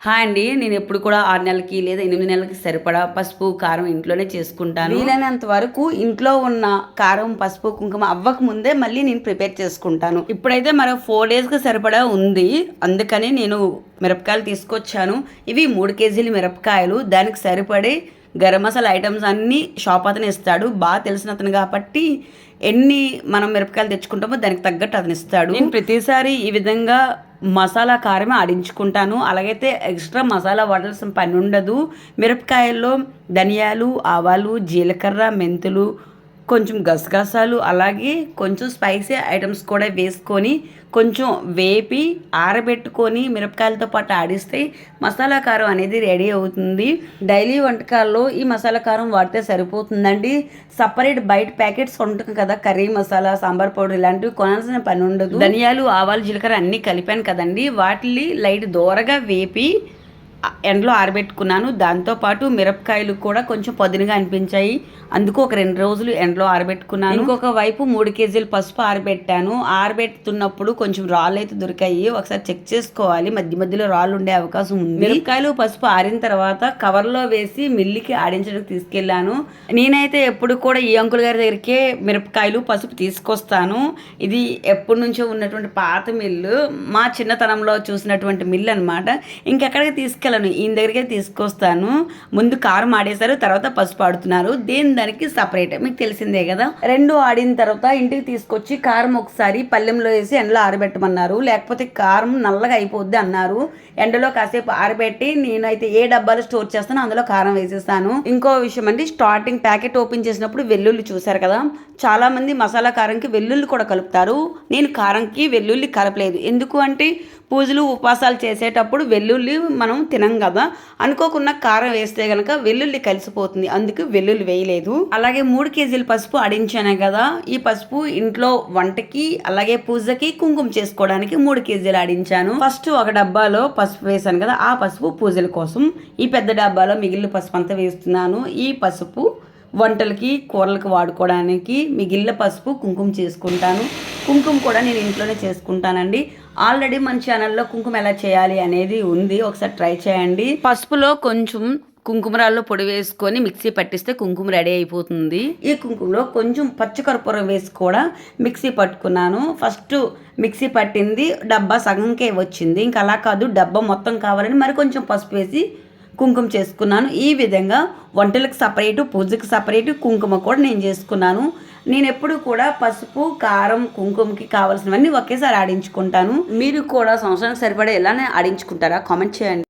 Hi అండి. నేను ఎప్పుడు కూడా 6 నెలలకి లేదా 8 నెలలకి సరిపడా పసుపు, కారం ఇంట్లోనే చేసుకుంటాను. వీలైనంత వరకు ఇంట్లో ఉన్న కారం, పసుపు, కుంకుమ అవ్వకముందే మళ్ళీ నేను ప్రిపేర్ చేసుకుంటాను. ఇప్పుడైతే మరో 4 డేస్‌కి సరిపడా ఉంది. అందుకని నేను మిరపకాయలు తీసుకొచ్చాను. ఇవి 3 కేజీల మిరపకాయలు. దానికి సరిపడే గరం మసాలా ఐటమ్స్ అన్నీ షాప్ అతను ఇస్తాడు. బాగా తెలిసిన అతను కాబట్టి ఎన్ని మనం మిరపకాయలు తెచ్చుకుంటామో దానికి తగ్గట్టు అతను ఇస్తాడు. నేను ప్రతిసారి ఈ విధంగా మసాలా కారమే ఆడించుకుంటాను. అలాగైతే ఎక్స్ట్రా మసాలా వాడాల్సిన పని ఉండదు. మిరపకాయల్లో ధనియాలు, ఆవాలు, జీలకర్ర, మెంతులు, కొంచెం గసగసాలు, అలాగే కొంచెం స్పైసీ ఐటమ్స్ కూడా వేసుకొని కొంచెం వేపి ఆరబెట్టుకొని మిరపకాయలతో పాటు ఆడిస్తే మసాలా కారం అనేది రెడీ అవుతుంది. డైలీ వంటకాల్లో ఈ మసాలా కారం వాడితే సరిపోతుందండి. సపరేట్ బయట ప్యాకెట్స్ ఉంటుంది కదా, కర్రీ మసాలా, సాంబార్ పౌడర్ ఇలాంటివి కొనాల్సిన పని ఉండదు. ధనియాలు, ఆవాలు, జీలకర్ర అన్నీ కలిపాను కదండి, వాటిని లైట్ దోరగా వేపి ఎండలో ఆరబెట్టుకున్నాను. దాంతోపాటు మిరపకాయలు కూడా కొంచెం పొదినగా అనిపించాయి, అందుకు ఒక 2 రోజులు ఎండలో ఆరబెట్టుకున్నాను. ఇంకొక వైపు 3 కేజీలు పసుపు ఆరబెట్టాను. ఆరబెట్టుతున్నప్పుడు కొంచెం రాళ్ళు అయితే దొరికాయి, ఒకసారి చెక్ చేసుకోవాలి, మధ్య మధ్యలో రాళ్ళు ఉండే అవకాశం ఉంది. మిరపకాయలు పసుపు ఆరిన తర్వాత కవర్లో వేసి మిల్లికి ఆడించడానికి తీసుకెళ్ళాను. నేనైతే ఎప్పుడు కూడా ఈ అంకుల్ గారి దగ్గరికే మిరపకాయలు పసుపు తీసుకొస్తాను. ఇది ఎప్పటి నుంచో ఉన్నటువంటి పాత మిల్లు, మా చిన్నతనంలో చూసినటువంటి మిల్లు అనమాట. ఇంకెక్కడికి తీసుకెళ్ళాను, ఈయన దగ్గరికే తీసుకొస్తాను. ముందు కారం ఆడేశారు, తర్వాత పసుపు ఆడుతున్నారు. దానికి సపరేట్, మీకు తెలిసిందే కదా. 2 ఆడిన తర్వాత ఇంటికి తీసుకొచ్చి కారం ఒకసారి పళ్ళెంలో వేసి ఎండలో ఆరబెట్టమన్నారు, లేకపోతే కారం నల్లగా అయిపోద్ది అన్నారు. ఎండలో కాసేపు ఆరబెట్టి నేనైతే ఏ డబ్బాలో స్టోర్ చేస్తానో అందులో కారం వేసేస్తాను. ఇంకో విషయం అండి, స్టార్టింగ్ ప్యాకెట్ ఓపెన్ చేసినప్పుడు వెల్లుల్లి చూసారు కదా, చాలా మంది మసాలా కారంకి వెల్లుల్లి కూడా కలుపుతారు. నేను కారంకి వెల్లుల్లి కలపలేదు. ఎందుకు అంటే పూజలు ఉపవాసాలు చేసేటప్పుడు వెల్లుల్లి మనం తినం కదా, అనుకోకుండా కారం వేస్తే కనుక వెల్లుల్లి కలిసిపోతుంది, అందుకు వెల్లుల్లి వేయలేదు. అలాగే 3 కేజీల పసుపు ఆడించాను కదా, ఈ పసుపు ఇంట్లో వంటకి అలాగే పూజకి కుంకుమ చేసుకోవడానికి 3 కేజీలు ఆడించాను. ఫస్ట్ ఒక డబ్బాలో పసుపు వేసాను కదా, ఆ పసుపు పూజల కోసం. ఈ పెద్ద డబ్బాలో మిగిలిన పసుపు అంతా వేస్తున్నాను. ఈ పసుపు వంటలకి, కూరలకు వాడుకోవడానికి, మిగిలిన పసుపు కుంకుమ చేసుకుంటాను. కుంకుమ కూడా నేను ఇంట్లోనే చేసుకుంటానండి. ఆల్రెడీ మన ఛానల్లో కుంకుమ ఎలా చేయాలి అనేది ఉంది, ఒకసారి ట్రై చేయండి. పసుపులో కొంచెం కుంకుమరాల్లో పొడి వేసుకొని మిక్సీ పట్టిస్తే కుంకుమ రెడీ అయిపోతుంది. ఈ కుంకుమలో కొంచెం పచ్చికర్పూరం వేసి కూడా మిక్సీ పట్టుకున్నాను. ఫస్ట్ మిక్సీ పట్టింది డబ్బా సగంకే వచ్చింది, ఇంకా అలా కాదు డబ్బా మొత్తం కావాలని మరి కొంచెం పసుపు వేసి కుంకుమ చేసుకున్నాను. ఈ విధంగా వంటలకు సపరేటు, పూజకి సపరేటు, కుంకుమ కూడా నేను చేసుకున్నాను. నేను ఎప్పుడు కూడా పసుపు, కారం, కుంకుమకి కావాల్సినవన్నీ ఒకేసారి ఆడించుకుంటాను. మీరు కూడా సంవత్సరానికి సరిపడా ఎలానే ఆడించుకుంటారా? కామెంట్ చేయండి.